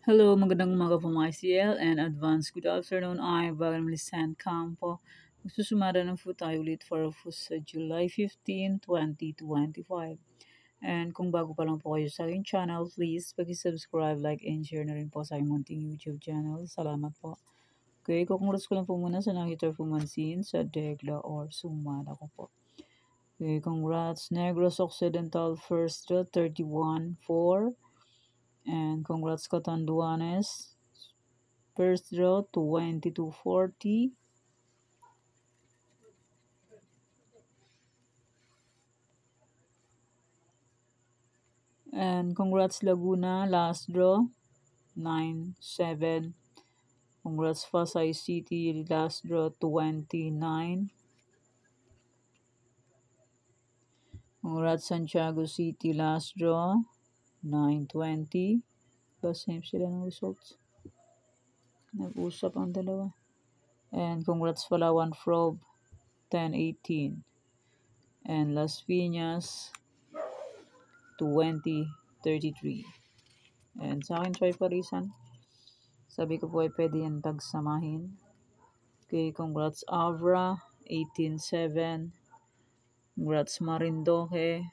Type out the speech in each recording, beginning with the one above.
Hello, magandang umaga po mga ICL and advance good afternoon. I'm Bagan Melisan Campo. Magsusumada ng po tayo ulit for po sa July 15, 2025. And kung bago pa lang po kayo sa aking channel, please pag-subscribe, like, and share na rin po sa aking munting YouTube channel. Salamat po. Okay, kukongrats ko lang po muna sa nakita po mansin sa Degla or Sumada ko po. Okay, congrats. Negros Occidental first 31-4. And congrats Catanduanes. First draw 2240. And congrats Laguna, last draw 97. Congrats Pasay City, last draw 29. Congrats Santiago City, last draw 920. Ba same sila ng results. Nag-usap ang dalawa. And congrats Palawan Frob 1018. And Las Piñas 2033. And sa akin, try parisan. Sabi ko po ay pwede yan pagsamahin. Okay, congrats Avra, 18-7. Congrats Marindoke,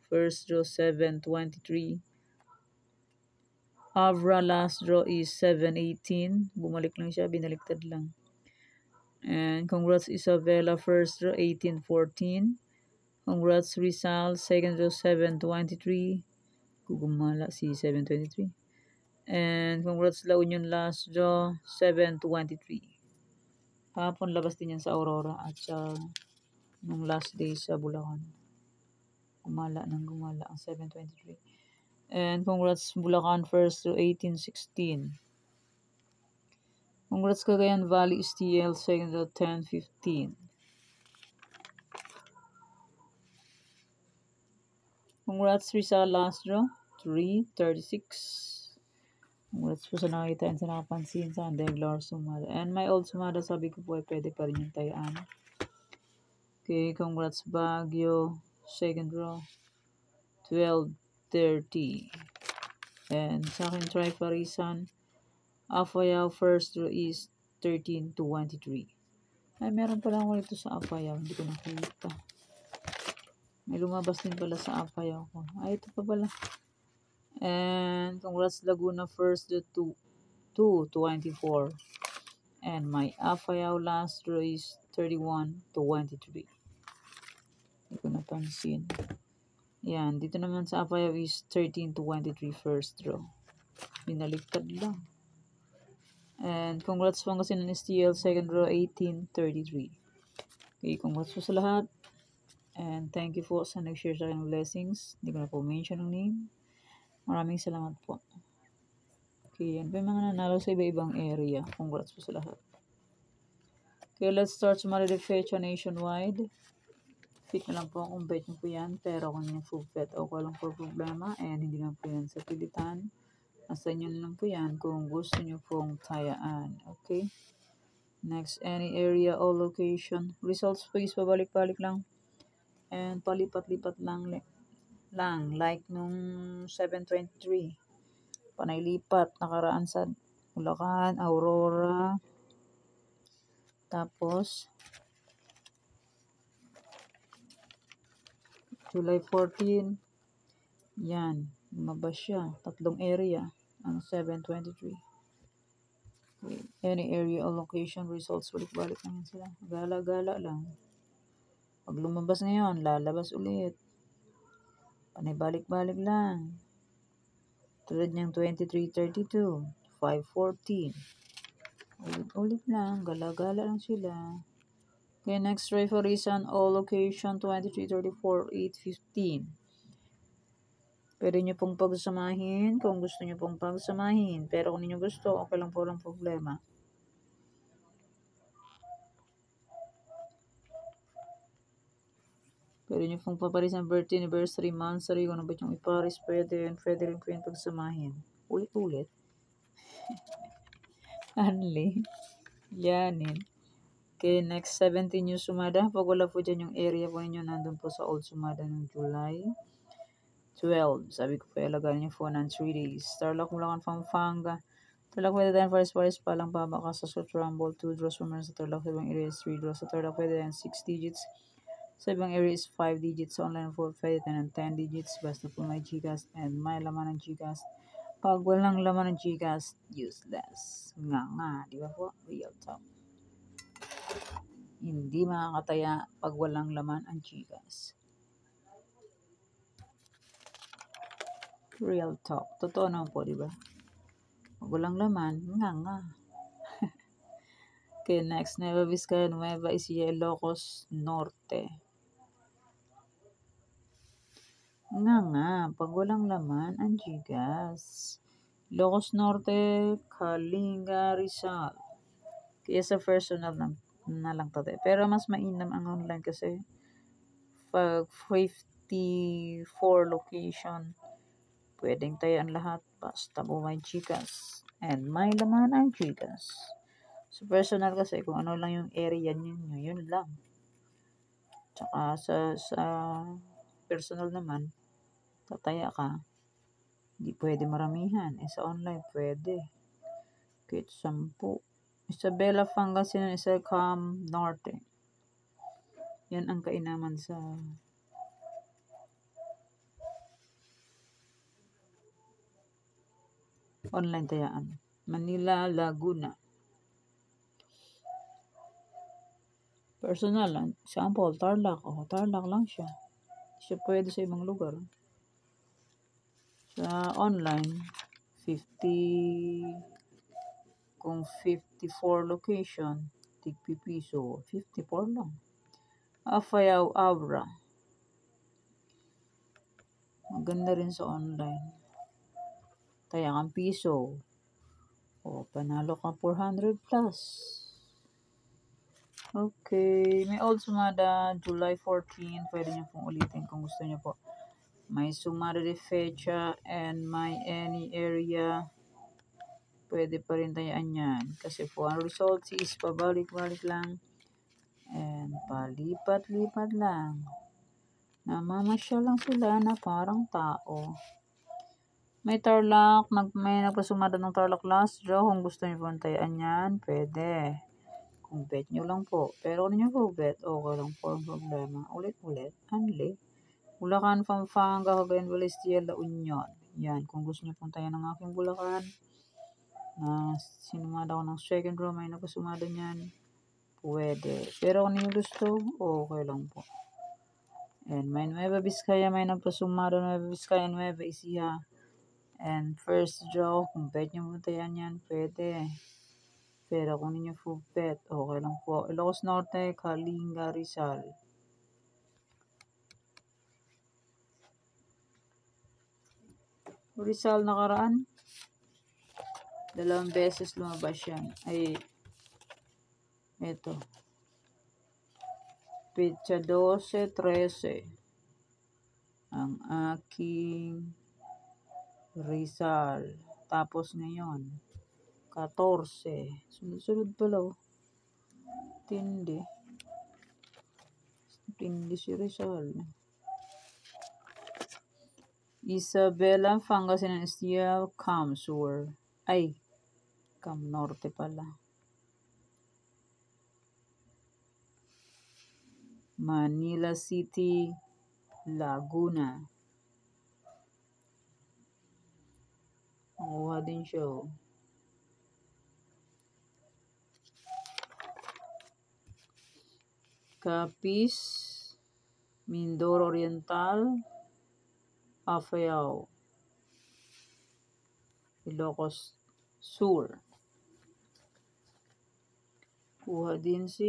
first draw 7-23. Avra last draw is 7-18. Bumalik lang siya, binaliktad lang. And congrats Isabella, first draw 18-14. Congrats Rizal, second draw 7-23. Gugumala si 7-23. And congrats La Union, last draw 7-23. Kahapon labas din yan sa Aurora at sa nung last day sa Bulacan. Gumala ang 7-23. And congrats Bulacan first to 18-16. Congrats Cagayan Valley STL second to 10-15. Congrats Rizal last draw 3-36. Congrats po sa nakita and sa nakapansin sa Andeglar Sumada. And my old Sumada, sabi ko po ay pwede pa rin yung tayaan. Okay, congrats Baguio second draw 12-30. And sa akin, try Parisan. Afayaw first draw is 13-23. Ay, meron pala ako ito sa Afayaw. Hindi ko nakita. May lumabas din pala sa Afayaw ko. Ay, ito pa pala. And congrats Laguna first draw 2-24. And my Afayaw last draw is 31-23. Hindi ko napansin. Yan, dito naman sa Afayaw is 13-23 first draw. Binaliktad lang. And congrats Pangasinan STL second draw 18-33. Okay, congrats po sa lahat. And thank you po sa nag-share sa akin ng blessings. Hindi ko na po mention ng name. Maraming salamat po. Okay, yan pa yung mga nanalo sa iba-ibang area. Congrats po sa lahat. Okay, let's start sa mga fecha nationwide. Fit na lang po kung bet nyo po yan. Pero kung yung full bet, okay lang po problema. And hindi lang po yan sa pilitan. Nasa inyo lang po yan kung gusto nyo pong tayaan. Okay? Next, any area or location. Results please, pabalik-balik lang. And palipat-lipat lang. Like nung 723. Panay-lipat. Nakaraan sa Bulacan, Aurora. Tapos, July 14. Yan. Lumabas siya. Tatlong area. Ang 723. Okay. Any area or location results. Balik-balik lang yan sila. Gala-gala lang. Pag lumabas ngayon, lalabas ulit. Panibalik-balik lang. Tulad niyang 23-32, 5-14. Ulit-ulit lang. Gala-gala lang sila. Okay, next try for reason. All location 23-34, 8-15. Pwede nyo pong pagsamahin kung gusto nyo pong pagsamahin. Pero kung ninyo gusto, okay lang po lang problema. Pwede nyo pong paparisan birthday, anniversary, monthsary, kung ano ba yung iparis, pwede rin po yung pagsamahin. Ulit-ulit. Anli. Yanin. Okay, next 17 yung Sumada. Pag wala po dyan yung area po ninyo, nandun po sa Old Sumada ng July. 12. Sabi ko pa ilagay niyo phone ng 3 days. Tarlac, Bulacan, Pampanga. Tarlac pwede din first prize pa lang babaka sa Suit Rumble. 2 draws from sa Tarlac. Sa ibang area is 3 draws. Sa Tarlac pwede din 6 digits. Sa ibang area is 5 digits. Sa online full pwede din 10 digits. Basta po may Gcash and may laman ng Gcash. Pag walang laman ng Gcash, useless. Nga, di ba po? Real talk. Hindi makakataya pag walang laman ang Gcash. Real talk. Totoo naman po, di ba? Pag walang laman, nga. Okay, next. Nueva Vizcaya, Nueva Ecija, Ilocos Norte. Nga. Pag walang laman, ang Gcash. Ilocos Norte, Kalinga, Rizal. Kaya sa personal na lang to. Pero mas mainam ang online kasi pag 54 location, pwedeng tayaan lahat basta po may Gcash and may laman ang Gcash. Sa personal kasi kung ano lang yung area ninyo, yun lang. Tsaka sa personal naman, tataya ka, hindi pwede maramihan. Sa online, pwede. Kahit 10. Isabela, Pangasinan, Cam Norte. Yan ang kainaman sa online tayaan. Manila, Laguna. Personal lang. Example, Tarlac. Tarlac lang siya. Siya pwede sa ibang lugar. Sa online, 50, kung 54 location, tig piso, 54 lang. Afayao, Abra. Maganda rin sa online. Tayang piso. Panalo ka 400 plus. Okay, may old sumada, July 14, pwede nyo pong ulitin kung gusto nyo po. May sumada de fecha and may any area, pwede pa rin tayaan yan. Kasi po, ang result is pabalik-balik lang and palipat-lipat lang. Namamasya lang sila na parang tao. May Tarlac, may nagpasumada ng Tarlac last draw. Kung gusto nyo po tayaan yan, pwede. Kung bet nyo lang po. Pero kung nyo po bet, okay lang po ang problema. Ulit-ulit, anli. Bulacan, Pampanga, Cagayan, Valenzuela, La Union. Yan, kung gusto nyo puntayan ng aking Bulacan, na sinumada ko ng second row, may napasumada niyan, pwede. Pero kung nyo gusto, okay lang po. And may Nueva Vizcaya, may napasumada, Nueva Vizcaya, Nueva Ecija. And first draw, kung bet nyo puntayan yan, pwede. Pero kung ninyo full bet, okay lang po. Ilocos Norte, Kalinga, Rizal. Rizal nakaraan, 2 beses lumabas yan. Ay, eto. Petsa 12, 13. Ang aking Rizal. Tapos ngayon, 14. Sunod-sunod pala, Tindi. Tindi si Rizal. Isabela, Pangasinan, Estia, Cam Sur. Ay, Cam Norte pala. Manila City, Laguna. Nakuha din siya. Capiz, Mindoro Oriental, Afayao, Ilocos Sur. Kuha din si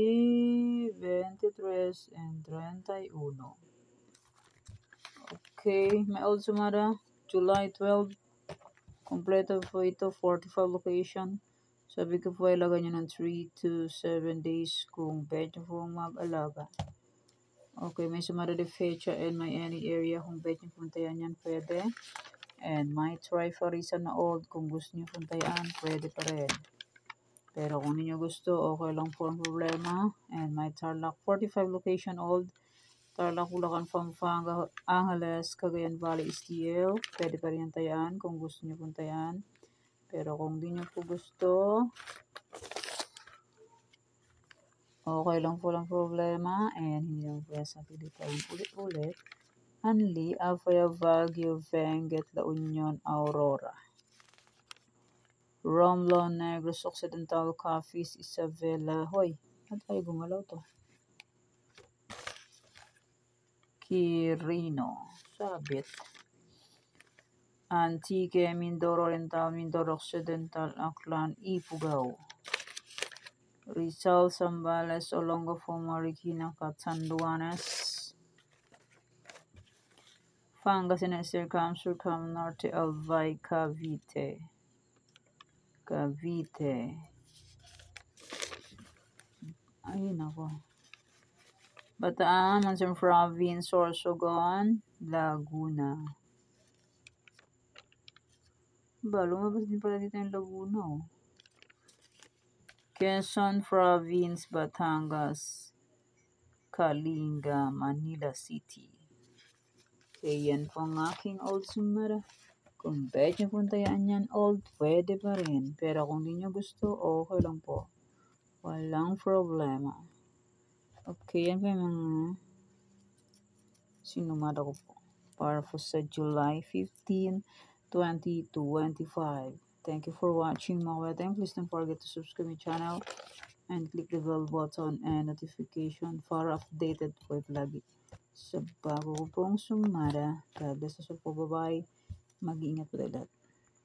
23 and 31. Okay, may old sumada, July 12. Kompleto po ito, 45 location. Sabi ko po, ilagay nyo ng 3 to 7 days kung pwede po mag-alaga. Okay, may sumada de fecha and may any area. Kung pwede nyo puntayan yan, pwede. And may Trifarisan na old. Kung gusto nyo puntayan, pwede pa rin. Pero kung ninyo gusto, okay lang po ang problema. And may Tarlac 45 location old. Tarlac, Bulacan, Pampanga, Angeles, Cagayan Valley, STL. Pwede pa rin yung tayaan kung gusto nyo pong tayaan. Pero kung di nyo po gusto, okay lang po lang problema. And hindi lang po yan sa Pilipinas ulit-ulit. Hanli, Afaya, Baguio, Benguet, La Union, Aurora. Romblon, Negros Occidental, Capiz, Isabela. Hoy, ano tayo gumalaw to? Quirino, Sabit. Antique, Mindoro Oriental, Mindoro Occidental, Aklan, Ifugao. Rizal, Zambales, Olongapo, Marikina, Catanduanes. Pangasinan, Circum, Norte, Albay, Cavite. Ayun ako. Bataan, Monson Province, Sorsogon, Laguna. Lumabas din pala dito yung Laguna, oh. Quezon Province, Batangas, Kalinga, Manila City. Okay, yan po ang aking old sumara. Kung pwede nyo puntayaan yan old, pwede pa rin. Pero kung di nyo gusto, okay lang po. Walang problema. Okay, yan po yung mga sinumara ko po. Para po sa July 15, 2025. Thank you for watching mga wedeng. Please don't forget to subscribe my channel and click the bell button and notification para updated po lagi sa bago ko pong sumara. God bless us all po. Bye-bye. Mag-iingat po tayo lahat.